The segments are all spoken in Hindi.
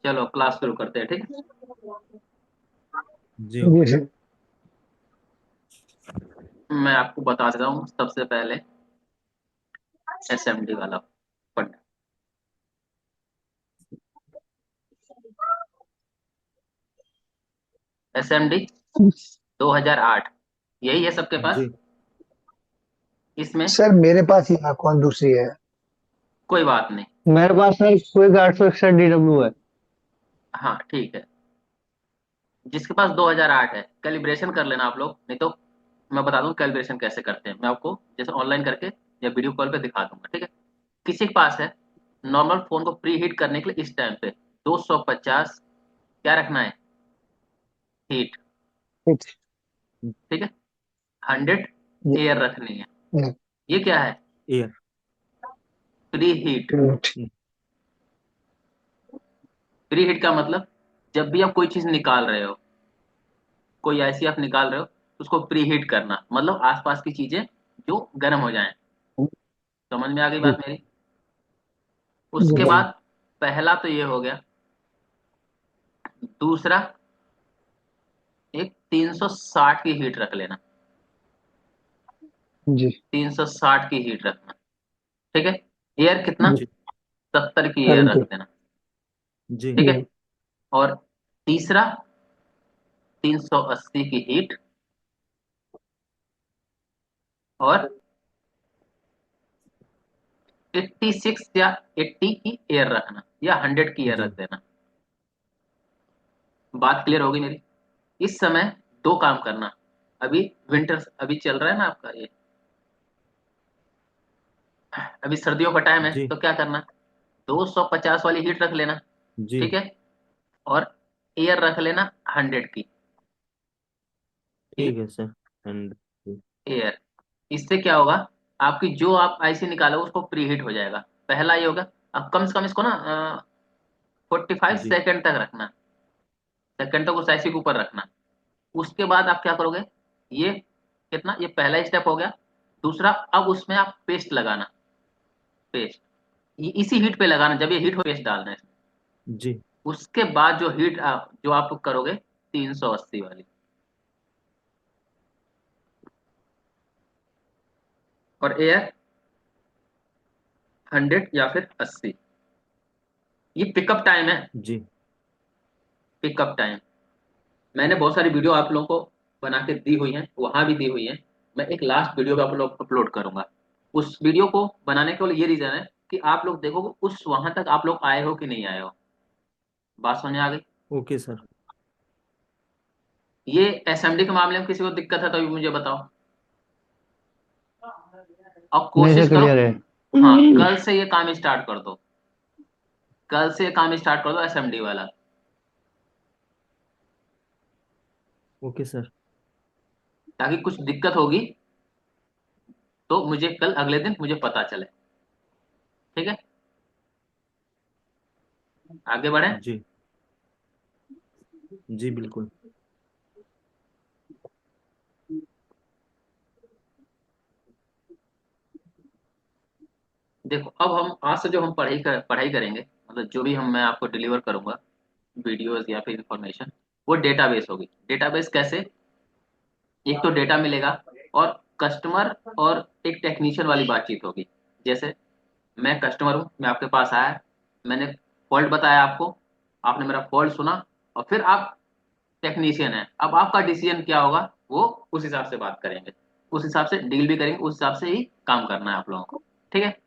चलो क्लास शुरू करते हैं, ठीक है। जी जी ओके। सर। मैं आपको बता देता हूँ सबसे पहले एसएमडी वाला फंड। एसएमडी 2008, यही है सबके पास। जी इसमें सर मेरे पास ही है, कौन दूसरी है? कोई बात नहीं। मेरे पास सर क्विक 861 DW है। हाँ ठीक है। जिसके पास 2008 है कैलिब्रेशन कर लेना आप लोग, नहीं तो मैं बता दूं कैलिब्रेशन कैसे करते हैं। मैं आपको जैसे ऑनलाइन करके या वीडियो कॉल पे दिखा दूंगा, ठीक है। किसी के पास है नॉर्मल फोन को प्री हीट करने के लिए इस टाइम पे 250 क्या रखना है, हीट, ठीक। ठीक है। 100 ये एयर रखनी है। ये- ये क्या है, air. Pre heat. Pre heat का मतलब जब भी आप कोई चीज निकाल रहे हो, कोई ऐसी आप निकाल रहे हो, तो उसको प्री हीट करना, मतलब आसपास की चीजें जो गर्म हो जाएं। समझ में आ गई बात मेरी। उसके जी बाद पहला तो ये हो गया। दूसरा, एक 360 की हीट रख लेना। जी 360 की हीट रखना, ठीक है। एयर कितना, जी। जी 70 की एयर रख 70। देना, जी ठीक है। जी और तीसरा 380 की हीट, और 86 या 80 की एयर रखना, या 100 की एयर जी रख देना। बात क्लियर होगी मेरी। इस समय दो काम करना। अभी विंटर अभी चल रहा है ना आपका ये, अभी सर्दियों का टाइम है, जी तो क्या करना, 250 वाली हीट रख लेना, जी ठीक है। और एयर रख लेना 100 की, ठीक हीट, है सर। And air. इससे क्या होगा, आपकी जो आप आईसी निकालो उसको प्री हीट हो जाएगा। पहला ये होगा। अब कम से कम इसको ना 45 जी सेकेंड तक रखना, सेकंड तक उस आईसी के ऊपर रखना। उसके बाद आप क्या करोगे, ये कितना, ये पहला स्टेप हो गया। दूसरा, अब उसमें आप पेस्ट लगाना, पेस्ट, ये इसी हीट पे लगाना, जब ये हीट हो पेस्ट डालना है इसमें। जी उसके बाद जो हीट जो आप करोगे 380 वाली, और एयर 100 या फिर 80। ये पिकअप टाइम है, जी पिकअप टाइम। मैंने बहुत सारी वीडियो आप लोगों को बना के दी हुई हैं, वहां भी दी हुई हैं। मैं एक लास्ट वीडियो पे आप लोग अपलोड करूंगा। उस वीडियो को बनाने का ये रीजन है कि आप लोग देखो कि उस वहां तक आप लोग आए हो कि नहीं आए हो। बात समझ में आ गई। Okay sir. ये एसएमडी के मामले में किसी को दिक्कत है तो अभी मुझे बताओ, और नहीं कोशिश सर, करो। क्लियर है। हाँ, कल से ये काम स्टार्ट कर दो, कल से ये काम स्टार्ट कर दो एसएमडी वाला, ओके सर। ताकि कुछ दिक्कत होगी तो मुझे कल अगले दिन मुझे पता चले, ठीक है। आगे बढ़े। जी जी बिल्कुल। देखो अब हम आज से जो हम पढ़ाई करेंगे, मतलब जो भी हम मैं आपको डिलीवर करूंगा वीडियोस या फिर इंफॉर्मेशन, वो डेटाबेस होगी। डेटाबेस कैसे, एक तो डेटा मिलेगा, और कस्टमर और एक टेक्नीशियन वाली बातचीत होगी। जैसे मैं कस्टमर हूँ, मैं आपके पास आया, मैंने फॉल्ट बताया आपको, आपने मेरा फॉल्ट सुना, और फिर आप टेक्नीशियन है, अब आपका डिसीजन क्या होगा, वो उस हिसाब से बात करेंगे, उस हिसाब से डील भी करेंगे, उस हिसाब से ही काम करना है आप लोगों को, ठीक है।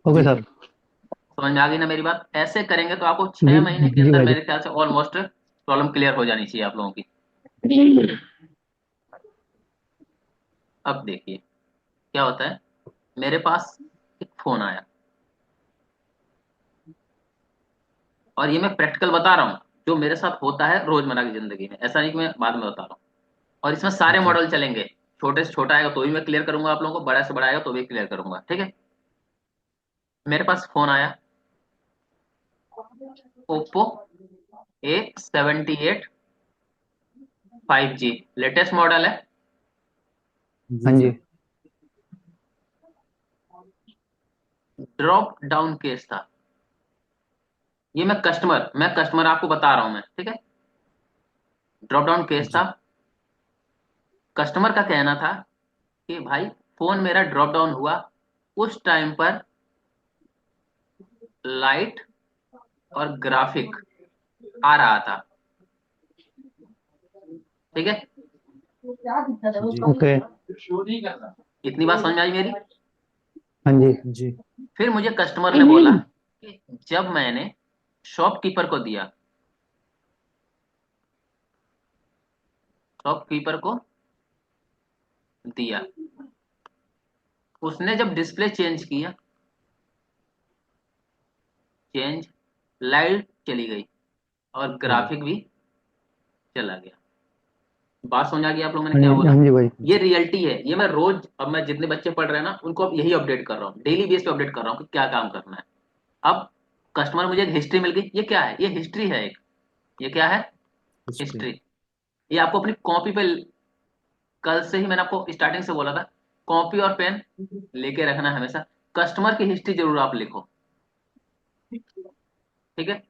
ओके जी सर। समझ में आ गई ना मेरी बात। ऐसे करेंगे तो आपको जी 6 महीने के जी अंदर भाई मेरे ख्याल से ऑलमोस्ट प्रॉब्लम क्लियर हो जानी चाहिए आप लोगों की। जी। अब देखिए क्या होता है। मेरे पास एक फोन आया, और ये मैं प्रैक्टिकल बता रहा हूँ, जो मेरे साथ होता है रोजमर्रा की जिंदगी में, ऐसा नहीं कि मैं बाद में बता रहा हूँ। और इसमें सारे जी मॉडल चलेंगे, छोटे से छोटा आएगा तो भी मैं क्लियर करूंगा आप लोगों को, बड़ा से बड़ा आएगा तो भी क्लियर करूंगा, ठीक है। मेरे पास फोन आया, Oppo A78 5G, latest model है। जी हाँ जी। सर। ड्रॉप डाउन केस था, ये मैं कस्टमर आपको बता रहा हूं मैं, ठीक है। ड्रॉप डाउन केस था। जी कस्टमर का कहना था कि भाई फोन मेरा ड्रॉप डाउन हुआ उस टाइम पर लाइट और ग्राफिक आ रहा था, ठीक है। जी ओके। इतनी बात समझ में आई मेरी। हाँ जी। जी फिर मुझे कस्टमर ने बोला कि जब मैंने शॉपकीपर को दिया, शॉपकीपर को दिया, उसने जब डिस्प्ले चेंज किया, चेंज, लाइट चली गई और जी ग्राफिक भी चला गया। बात समझ आ गई आप लोगों, मैंने हाँ क्या जी। बोला। हाँ जी भाई। ये जी रियलिटी है, ये मैं रोज, अब मैं जितने बच्चे पढ़ रहे हैं ना उनको अब यही अपडेट कर रहा हूँ, डेली बेस पे अपडेट कर रहा हूँ कि क्या काम करना है। अब कस्टमर मुझे एक हिस्ट्री मिल गई, ये क्या है, ये हिस्ट्री है एक, ये क्या है, हिस्ट्री। हिस्ट्री। ये आपको अपनी कॉपी पे, कल से ही मैंने आपको स्टार्टिंग से बोला था, कॉपी और पेन लेके रखना है हमेशा। कस्टमर की हिस्ट्री जरूर आप लिखो, ठीक है।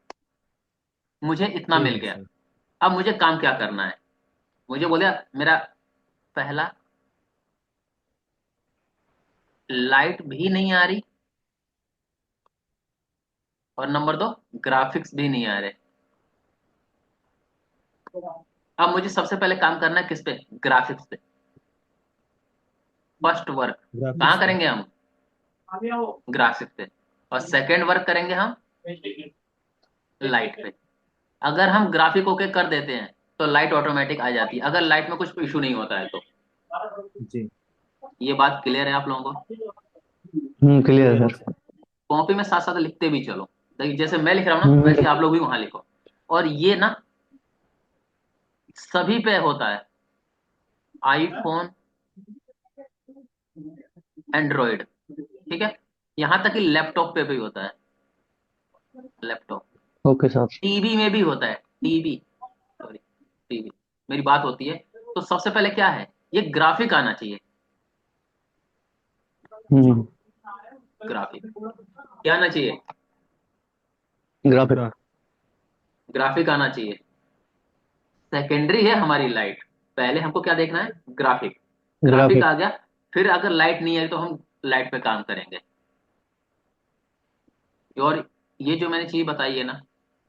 मुझे इतना ठीक मिल है गया। सर। अब मुझे काम क्या करना है, मुझे बोला मेरा पहला, लाइट भी नहीं आ रही और नंबर दो, ग्राफिक्स भी नहीं आ रहे। अब मुझे सबसे पहले काम करना है किस पे, ग्राफिक्स पे, फर्स्ट वर्क। कहाँ ग्राफिक्स पे। करेंगे हम, ग्राफिक्स पे। और सेकंड वर्क करेंगे हम लाइट पे। अगर हम ग्राफिक ओके कर देते हैं तो लाइट ऑटोमेटिक आ जाती है, अगर लाइट में कुछ इशू नहीं होता है तो। जी ये बात क्लियर है आप लोगों को। क्लियर क्लियर है है सर। सर। कॉपी में साथ साथ लिखते भी चलो, देखिए जैसे मैं लिख रहा हूँ ना हम्म। वैसे आप लोग भी वहां लिखो। और ये ना सभी पे होता है, आईफोन, एंड्रॉइड, ठीक है। यहां तक कि लैपटॉप पे भी होता है, लैपटॉप, ओके सर। टीवी में भी होता है, टीवी, सॉरी, टीवी। मेरी बात होती है। तो सबसे पहले क्या है, ये ग्राफिक आना चाहिए, हम्म। ग्राफिक क्या आना चाहिए, ग्राफिक। ग्रा ग्राफिक आना चाहिए। सेकेंडरी है हमारी लाइट, पहले हमको क्या देखना है, ग्राफिक। Graphic graphic. आ गया, फिर अगर लाइट नहीं आई तो हम लाइट पे काम करेंगे। और ये जो मैंने चीज बताई है ना,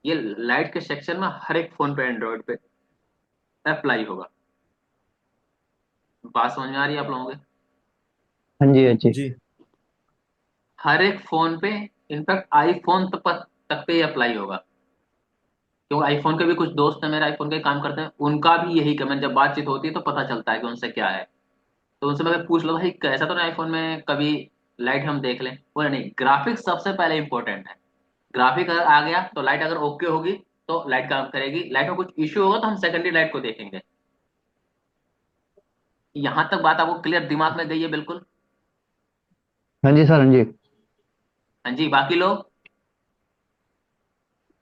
ये लाइट के सेक्शन में हर एक फोन पे, एंड्रॉइड पे अप्लाई होगा। बात समझ में आ रही है आप लोगों के। हाँ जी। हाँ जी। जी हर एक फोन पे, इनफैक्ट आईफोन तक पे अप्लाई होगा। क्योंकि आईफोन के भी कुछ दोस्त हैं मेरे, आईफोन के काम करते हैं, उनका भी यही कमेंट, जब बातचीत होती है तो पता चलता है कि उनसे क्या है। तो उनसे मैं पूछ लो भाई कैसा तो नहीं आईफोन में कभी लाइट हम देख लें, बोले नहीं, ग्राफिक्स सबसे पहले इंपॉर्टेंट है। ग्राफिक अगर आ गया तो लाइट अगर ओके होगी तो लाइट काम करेगी, लाइट में कुछ इश्यू होगा तो हम सेकेंडरी लाइट को देखेंगे। यहां तक बात आपको क्लियर दिमाग में गई है बिल्कुल। हाँ जी सर। हाँ जी। हाँ जी, बाकी लोग।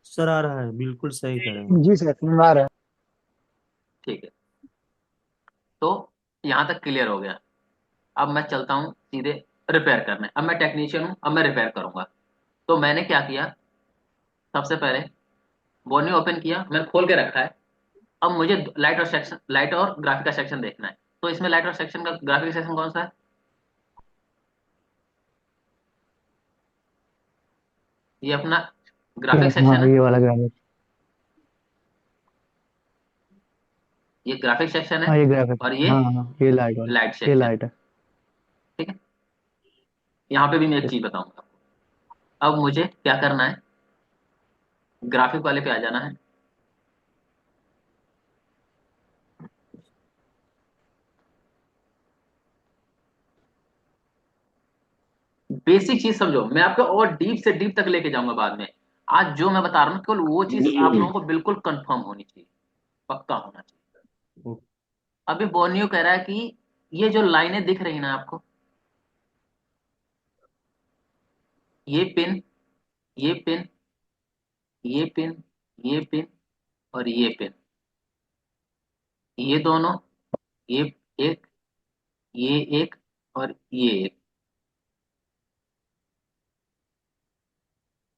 सर आ रहा है, बिल्कुल सही कह रहे हैं आप। जी सर समझ आ रहा है। ठीक है, तो यहां तक क्लियर हो गया। अब मैं चलता हूँ सीधे रिपेयर करने, अब मैं टेक्नीशियन हूँ, अब मैं रिपेयर करूंगा। तो मैंने क्या किया, सबसे पहले बोनी ओपन किया, मैंने खोल के रखा है। अब मुझे लाइट और सेक्शन, लाइट और ग्राफिक का सेक्शन देखना है। तो इसमें लाइट और सेक्शन का ग्राफिक सेक्शन कौन सा है, ये अपना क्या? ग्राफिक सेक्शन हाँ है, ये वाला ग्राफिक। ये ग्राफिक सेक्शन है। हाँ ये ग्राफिक। और ये हाँ हाँ ये लाइट वाला। लाइट ये सेक्शन, लाइट है। ठीक है। यहाँ पे भी मैं एक चीज बताऊंगा। अब मुझे क्या करना है, ग्राफिक वाले पे आ जाना है। बेसिक चीज समझो, मैं आपको और डीप से डीप तक लेके जाऊंगा बाद में। आज जो मैं बता रहा हूँ केवल वो चीज आप लोगों को बिल्कुल कंफर्म होनी चाहिए, पक्का होना चाहिए। ओ- अभी बोर्नियो कह रहा है कि ये जो लाइनें दिख रही ना आपको, ये पिन, ये पिन, ये पिन, ये पिन और ये पिन, ये दोनों, ये एक, ये एक और ये एक,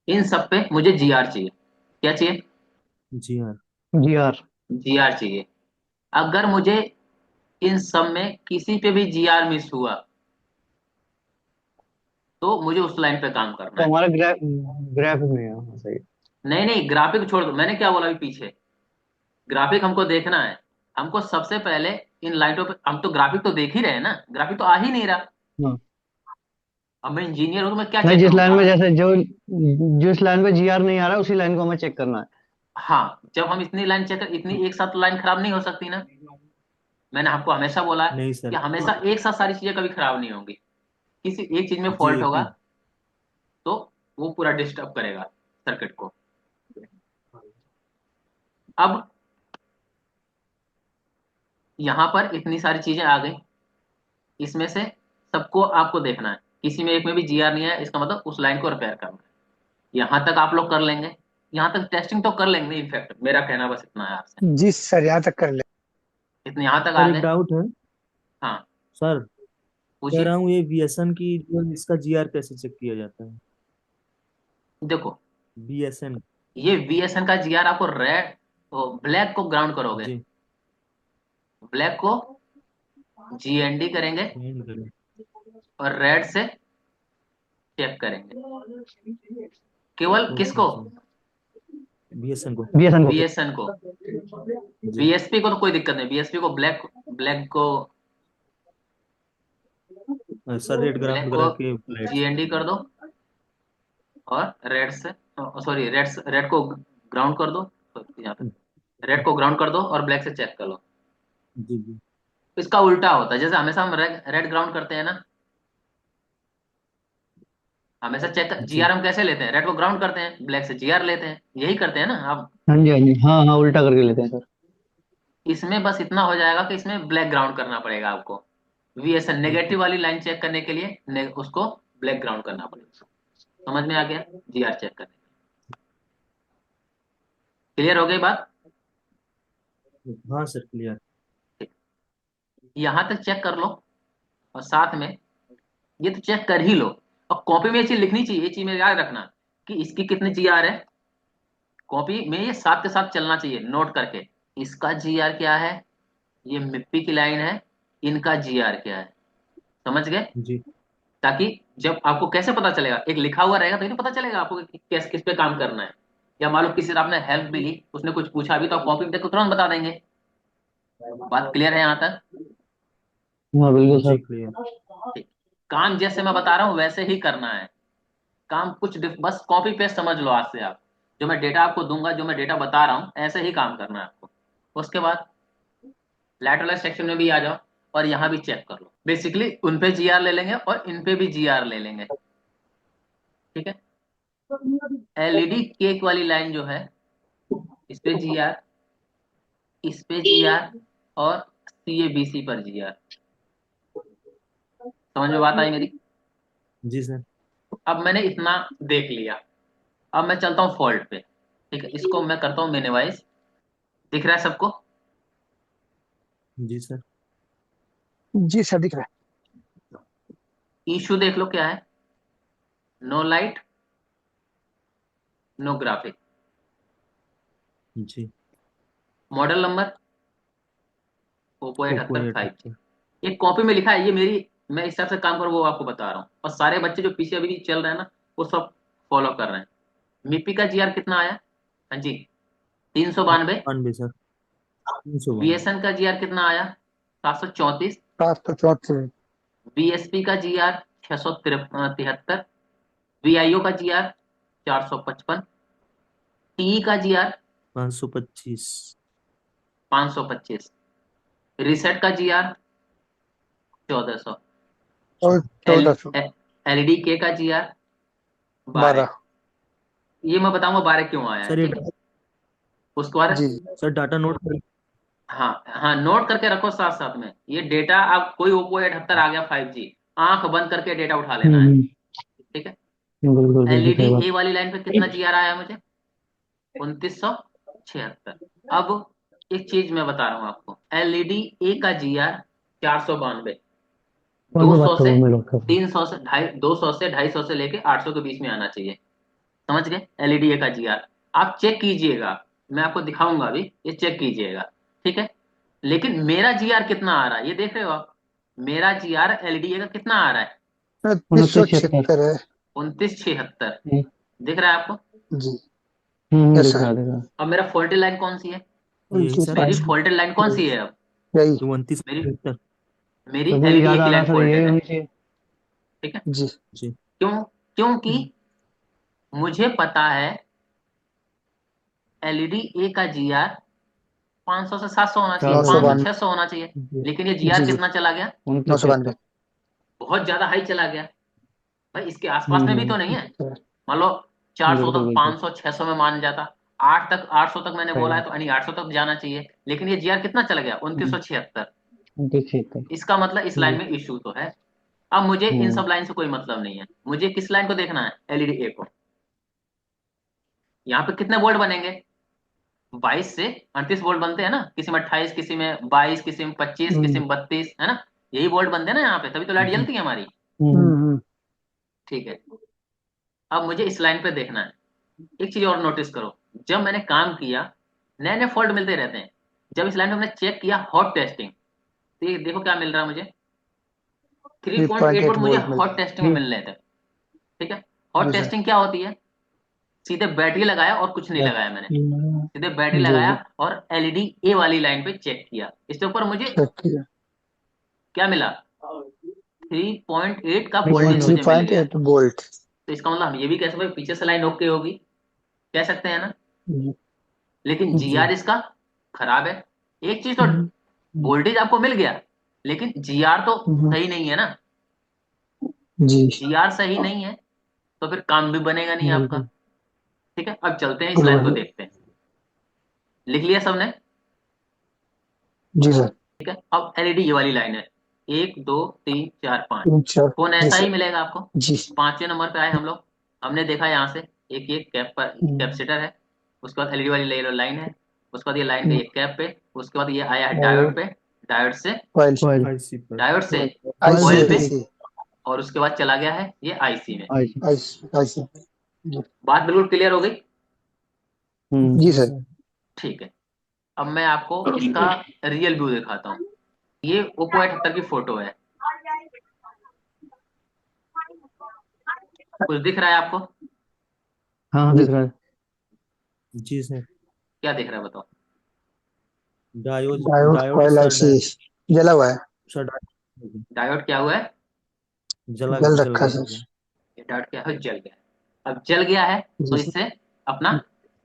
इन सब पे मुझे जीआर चाहिए। क्या चाहिए? G R. G R. GR चाहिए। अगर मुझे इन सब में किसी पे भी जीआर मिस हुआ तो मुझे उस लाइन पे काम करना तो है। हमारा ग्राफ ग्राफ में है, हाँ, सही। नहीं नहीं, ग्राफिक छोड़ दो, मैंने क्या बोला अभी पीछे। ग्राफिक हमको देखना है। हमको सबसे पहले इन लाइनों पे, हम तो ग्राफिक तो देख ही रहे हैं ना, ग्राफिक तो आ ही नहीं रहा। हाँ। अब मैं इंजीनियर हूं तो मैं क्या नहीं, चेक जिस लाइन करूंगा? में जैसे जो जिस लाइन पे जी आर नहीं आ रहा उसी लाइन को हमें चेक करना है। हाँ, जब हम इतनी लाइन चेक कर, इतनी एक साथ लाइन खराब नहीं हो सकती ना। मैंने आपको हमेशा बोला है नहीं कि सर। हमेशा एक साथ सारी चीजें कभी खराब नहीं होंगी। किसी एक चीज में जी फॉल्ट एक होगा ही। तो वो पूरा डिस्टर्ब करेगा सर्किट को। अब यहाँ पर इतनी सारी चीजें आ गई, इसमें से सबको आपको देखना है। किसी में एक में भी जीआर नहीं है, इसका मतलब उस लाइन को रिपेयर करना है। यहाँ तक आप लोग कर लेंगे, यहाँ तक टेस्टिंग तो कर लेंगे। इनफैक्ट मेरा कहना बस इतना है आपसे। जी सर, यहाँ तक कर ले। इतने यहाँ तक आ सर एक गए। डाउट है। हाँ, सर कह पूछिए। रहा हूँ ये बीएसएन की जो इसका जीआर कैसे चेक किया जाता है? देखो, बीएसएन। ये VSN का जीआर आपको रेड, ब्लैक को ग्राउंड करोगे, जी। ब्लैक को GND करेंगे नहीं करें। और रेड से चेक करेंगे। केवल ओके किसको? सर। बीएसएन को। बीएसएन को। VSN को। जी। VSP को तो कोई दिक्कत नहीं, VSP को ब्लैक, ब्लैक को सर रेड ब्लैक ग्राउंड को करा के लाइट से GND कर दो, और रेड से, सॉरी, रेड को ग्राउंड कर दो। यहाँ पे रेड को ग्राउंड कर दो और ब्लैक से चेक कर लो। जी जी। इसका उल्टा होता है, जैसे हमेशा हम रेड ग्राउंड करते हैं ना, हमेशा चेक जी जीआर हम कैसे लेते हैं? रेड को ग्राउंड करते हैं, ब्लैक से जीआर लेते हैं, यही करते हैं ना आप। हाँ जी, हाँ जी, हाँ हाँ, उल्टा करके लेते हैं सर। इसमें बस इतना हो जाएगा कि इसमें ब्लैक ग्राउंड करना पड़ेगा आपको। VSN okay. नेगेटिव वाली लाइन चेक करने के लिए उसको ब्लैक ग्राउंड करना पड़ेगा। समझ में आ गया? जीआर चेक करने। क्लियर हो गई बात? हाँ सर क्लियर। ठीक। यहाँ तक चेक कर लो, और साथ में ये तो चेक कर ही लो, और कॉपी में ये चीज लिखनी चाहिए। ये चीज में याद रखना कि इसकी कितनी जीआर है। कॉपी में ये साथ के साथ चलना चाहिए, नोट करके। इसका जीआर क्या है, ये मिप्पी की लाइन है, इनका जीआर क्या है। समझ गए? जी ताकि जब आपको कैसे पता चलेगा, एक लिखा हुआ रहेगा तो ही तो पता चलेगा आपको कि किस किस पे काम करना है। या मान लो किसी से आपने हेल्प भी ली, उसने कुछ पूछा भी, तो आप कॉपी में देख के तुरंत बता देंगे। बात क्लियर है यहाँ तक? हाँ बिल्कुल जी सर। क्लियर। ठीक। काम जैसे मैं बता रहा हूँ वैसे ही करना है। काम कुछ बस कॉपी पेस्ट समझ लो आज से आप। जो मैं डेटा आपको दूंगा, जो मैं डेटा बता रहा हूँ, ऐसे ही काम करना है आपको। उसके बाद लैटरल सेक्शन में भी आ जाओ, और यहाँ भी चेक कर लो। बेसिकली उन पे जीआर ले लेंगे और इन पे भी जीआर ले लेंगे। ठीक है। LED केक वाली लाइन जो है, इस पे जीआर, इस पे जीआर, और CABC पर जीआर। समझ में बात आई मेरी? जी सर। अब मैंने इतना देख लिया, अब मैं चलता हूँ फॉल्ट पे। ठीक है, इसको मैं करता हूँ मिनिमाइज। दिख रहा है सबको? जी सर। जी सर, दिख रहा इशू देख लो क्या है। No light, no graphic. जी। Model number Oppo eight Oppo हत्तर एट फाइव हत्तर। जी। एक कॉपी में लिखा है, ये मेरी, मैं इस हिसाब से काम करूँ वो आपको बता रहा हूँ, और सारे बच्चे जो पीछे अभी चल रहे हैं ना, वो सब फॉलो कर रहे हैं। मिपी का जीआर कितना आया? हाँ जी, 392। 92 सर। 392। VSN का जीआर कितना आया? 734। है। 774। VSP का जीआर 673। VIO का जीआर 455। TE का जीआर 525। 525। रिसेट का जीआर 1400। और एल 1400। एलईडी के का जीआर 12। 12। ये मैं बताऊंगा 12 क्यों आया है, सर ये ठीक है। उसके बाद, जी। सर डाटा नोट कर। हाँ हाँ, नोट करके रखो साथ साथ में ये डेटा। आप कोई ओप्पो 78 आ गया 5G, आंख बंद करके डेटा उठा लेना है। ठीक है। बिल्कुल बिल्कुल एलईडी सही ए बात। वाली लाइन पे कितना जीआर आया मुझे? 2976। अब एक चीज मैं बता रहा हूँ आपको, एलईडी ए का जीआर 492। कौन सी 200 बात कर से रहा हूँ मैं डॉक्टर? 300 से ढाई, 200 से 250 से लेके 800 के बीच में आना चाहिए। समझ गए? एलईडी ए का जीआर आप चेक कीजिएगा, मैं आपको दिखाऊंगा अभी, ये चेक कीजिएगा, ठीक है। लेकिन मेरा जीआर कितना आ रहा है ये देख रहे हो आप, मेरा जीआर एलडीए का कितना आ रहा है? 2976। 2976 है। 2976 हम्म, दिख रहा है आपको? जी। यस दिख सर। रहा दिख रहा। अब मेरा फॉल्टेड लाइन कौन सी है? यही सर, मेरी 29 फॉल्टेड लाइन कौन सी है अब? यही। 29 मेरी 75। मेरी सबसे एलईडीए ज्यादा की आ रहा लाइन सर ये फॉल्टेड है, होनी चाहिए। ठीक है। जी। जी। क्यों? क्योंकि मुझे पता है एलईडी ए का जीआर 500 से 700 होना चाहिए, चार सौ 500 992। 600 होना चाहिए। जी। लेकिन ये जी जीआर जी। कितना चला गया? 2976। 992। बहुत ज्यादा हाई चला गया। भाई इसके आसपास में भी तो नहीं है। सर, मान लो 400 बिल्कुल तक, बिल्कुल 500 600 में मान जाता, 800 तक मैंने सही बोला है है। तो यानी 800 तक जाना चाहिए। लेकिन ये जीआर कितना चला गया? 2976। 2976। इसका मतलब इस लाइन जी। में इश्यू तो है। अब मुझे इन हम्म सब लाइन से कोई मतलब नहीं है, मुझे किस लाइन को देखना है? एलईडी ए को। यहाँ पे कितने वोल्ट बनेंगे? 22 से 38 वोल्ट बनते हैं ना, किसी में 28, किसी में 22, किसी में 25, किसी हम्म में 32, है ना? यही वोल्ट बनते हैं ना यहाँ पे, तभी तो लाइट जी। जलती है हमारी। हम्म हम्म। ठीक है। अब मुझे इस लाइन पे देखना है। एक चीज और नोटिस करो, जब मैंने काम किया, नए नए फॉल्ट मिलते रहते हैं। जब इस लाइन पे मैंने चेक किया हॉट टेस्टिंग, तो ये देखो क्या मिल रहा है मुझे, 3.8 वोल्ट 3.8 मुझे वोल्ट मिल हॉट रहा टेस्टिंग में मिल रहे थे, ठीक है। है। हॉट जी सर। टेस्टिंग क्या होती है? सीधे बैटरी लगाया और कुछ नहीं लगाया मैंने, सीधे बैटरी जी लगाया जी। और एलईडी ए वाली लाइन पे चेक किया, इसके ऊपर मुझे चेक किया। क्या मिला? 3.8 का थ्री वही वोल्टेज पॉइंट मुझे मिल गया। 3.8 वोल्ट। तो इसका मतलब हम ये भी कह सकते हैं पीछे से लाइन ओके होगी, कह सकते हैं ना। जी लेकिन जी। जीआर इसका खराब है। एक चीज तो, वोल्टेज आपको मिल गया, लेकिन जीआर तो सही नहीं है ना। जी। जीआर सही नहीं है तो फिर काम भी बनेगा नहीं आपका। बिल्कुल। ठीक है, अब चलते हैं इस लाइन को बिल्कुल। देखते हैं। लिख लिया सबने? जी सर। ठीक है, अब एलईडी ये वाली लाइन है, 1 2 3 4 5। 3 4। फोन जी ऐसा ही सर। मिलेगा आपको। जी। 5वें नंबर पे आए हम लोग, हमने देखा यहाँ से एक ये कैप पर कैपेसिटर है, उसके बाद एलईडी वाली येलो लाइन है, उसके बाद ये लाइन गई है कैप पे, उसके बाद ये आया है डायोड और पे, डायोड से, कॉइल। कॉइल। आईसी पर। डायोड से आईसी कॉइल पे, आईसी। आईसी। और उसके बाद चला गया है ये आईसी में। आईसी। IC IC. जी। बात बिल्कुल क्लियर हो गई? जी जी सर। सर। ठीक है। अब मैं आपको इसका रियल व्यू दिखाता हूँ। ये ओप्पो A78 की फोटो है, कुछ दिख रहा है आपको? हाँ हाँ, जी। दिख रहा है। जी सर। क्या दिख रहा है बताओ? Diode diode diode coil sir, IC जला हुआ है। सर डायोड डायोड क्या हुआ है? जल जल रखा गया है जल सर। गया। ये डायोड क्या है? जल गया है। अब जल गया है तो जी सर। इससे अपना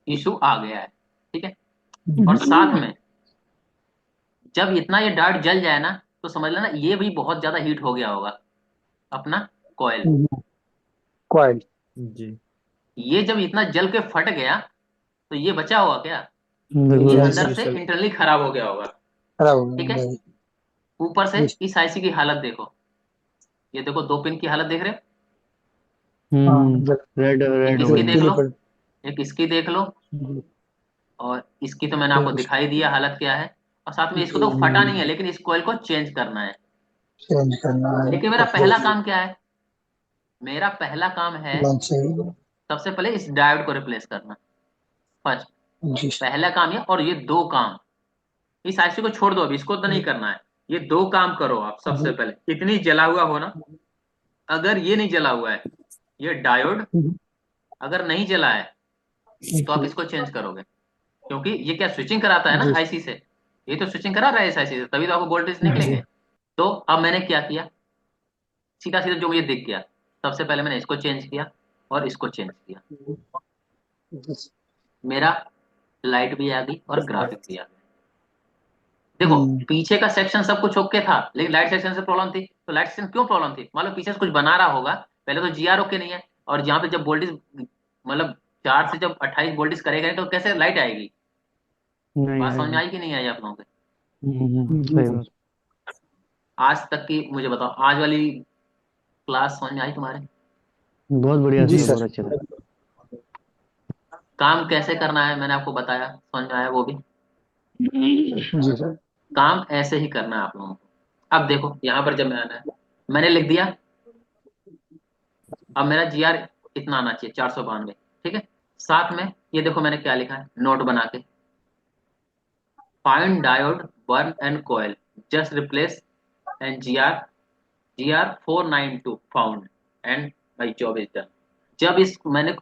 इशू आ गया है, ठीक है। और साथ हम्म। में जब इतना ये डायोड जल जाए ना, तो समझ लेना ये भी बहुत ज्यादा हीट हो गया होगा, अपना कॉइल। कॉइल। जी। ये जब इतना जल के फट गया, तो ये बचा हुआ क्या? बिल्कुल ये नहीं बिल्कुल। अंदर सर। से क्रिस्टल। इंटरनली खराब हो गया होगा, खराब हो ठीक है। गया। नहीं। ऊपर से जी। इस आईसी की हालत देखो, ये देखो 2 पिन की हालत देख रहे हो? हाँ जल। रेड एक रेड हो इसकी गई देख है। पीली लो, पर। एक इसकी देख लो, जी। और इसकी तो मैंने आपको ठीक दिखाई दिया हालत क्या है। और साथ में है। इसको जी। तो फटा नहीं है, लेकिन इस कॉइल को चेंज करना है। चेंज करना है। लेकिन मेरा ओके। पहला काम क्या है? मेरा पहला काम है लॉन्च चाहिए। सबसे पहले इस डायोड को रिप्लेस करना, फर्स्ट। जी। पहला काम ये, और ये 2 काम, इस आईसी को छोड़ दो, अभी इसको तो नहीं करना है। ये 2 काम करो आप सबसे पहले, इतनी जला हुआ हो ना। अगर ये नहीं जला हुआ है, ये डायोड अगर नहीं जला है, तो आप इसको चेंज करोगे। क्योंकि ये क्या स्विचिंग कराता है ना जी। आईसी से, ये तो स्विचिंग करा रहा है इस आईसी से, तभी तो आपको वोल्टेज जी। निकलेंगे। तो अब मैंने क्या किया, सीधा सीधा जो मुझे दिख गया, सबसे पहले मैंने इसको चेंज किया और इसको चेंज किया। मेरा लाइट भी आ गई और ग्राफिक भी आ गया। देखो हम्म। पीछे का सेक्शन सब कुछ ओके था, लेकिन लाइट सेक्शन से प्रॉब्लम थी। तो लाइट सेक्शन क्यों प्रॉब्लम थी? मान लो पीछे से कुछ बना रहा होगा, पहले तो जीआर ओके नहीं है, और जहाँ पे जब वोल्टेज मतलब 4 से जब 28 वोल्टेज करेगा नहीं, तो कैसे लाइट आएगी? नहीं बात समझ में आएगी। आई कि नहीं आई आप लोगों के? जी सही सर। बात। आज तक की मुझे बताओ, आज वाली क्लास समझ में आई तुम्हारे? बहुत बढ़िया जी सर, बहुत सर। अच्छे से। काम कैसे करना है मैंने आपको बताया, समझ में आया वो भी? जी सर। काम ऐसे ही करना है आप लोगों को। अब देखो यहाँ पर जब मैं आना है, मैंने लिख दिया। अब मेरा जीआर इतना आना चाहिए, 492, ठीक है। साथ में ये देखो मैंने क्या लिखा है नोट बना के, find diode burn and coil, just replace and GR 492 found and my job is done. जब इस मैंने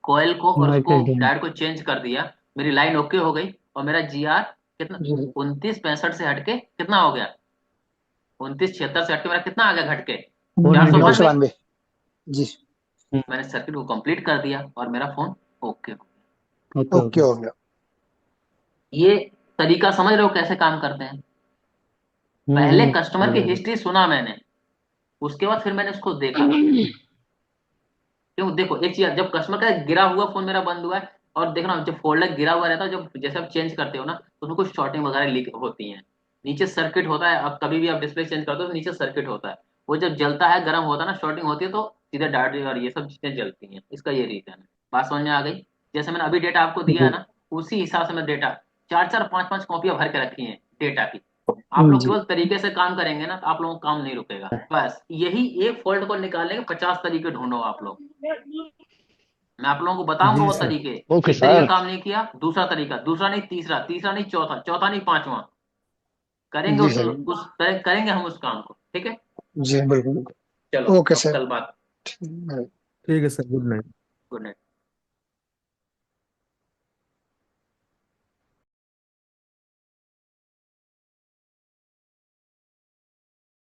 कोयल को और माइक उसको इज डन। डायोड को चेंज कर दिया, मेरी लाइन ओके हो गई और मेरा GR कितना जी 2965 से हटके कितना हो गया, 2976 से हटके मेरा कितना आ गया घट के नौ 405 सौ पे। बानवे जी मैंने सर्किट को कंप्लीट कर दिया और मेरा फोन ओके हो गया। Okay okay okay. हो गया। ये तरीका समझ रहे हो कैसे काम करते हैं? पहले कस्टमर की समझ गए। हिस्ट्री सुना मैंने, उसके बाद फिर मैंने उसको देखा। क्यों, देखो एक चीज, जब कस्टमर का गिरा हुआ फोन मेरा बंद हुआ है, और देखना जब फोल्डर गिरा हुआ रहता है, जब जैसे आप चेंज करते हो ना तो उसमें कुछ शॉर्टिंग वगैरह लीक होती है, नीचे सर्किट होता है। अब कभी भी आप डिस्प्ले चेंज करते हो तो नीचे सर्किट होता है, वो जब जलता है गर्म होता है ना, शॉर्टिंग होती है तो सीधे डायोड और ये सब चीजें जलती हैं, इसका ये रीजन है। बात समझ में आ गई? जैसे मैंने अभी डेटा आपको दिया है जी ना, उसी हिसाब से मैं डेटा चार चार पांच पांच कॉपियां भर के रखी हैं डेटा की। आप लोग जी केवल तरीके से काम करेंगे ना तो आप लोगों का काम नहीं रुकेगा। बस यही एक फॉल्ट को निकालने के 50 तरीके ढूंढो आप लोग। मैं आप लोगों को बताऊंगा जी वो सर। तरीके। ओके एक तरीका सर। काम नहीं किया, दूसरा तरीका, दूसरा नहीं तीसरा, तीसरा नहीं चौथा, चौथा नहीं पांचवा, करेंगे जी उस सर। उस करेंगे हम उस काम को, ठीक है? जी बिल्कुल। चलो, ओके अब सर। कल बात। ठीक है। ठीक है sir, good night. Good night.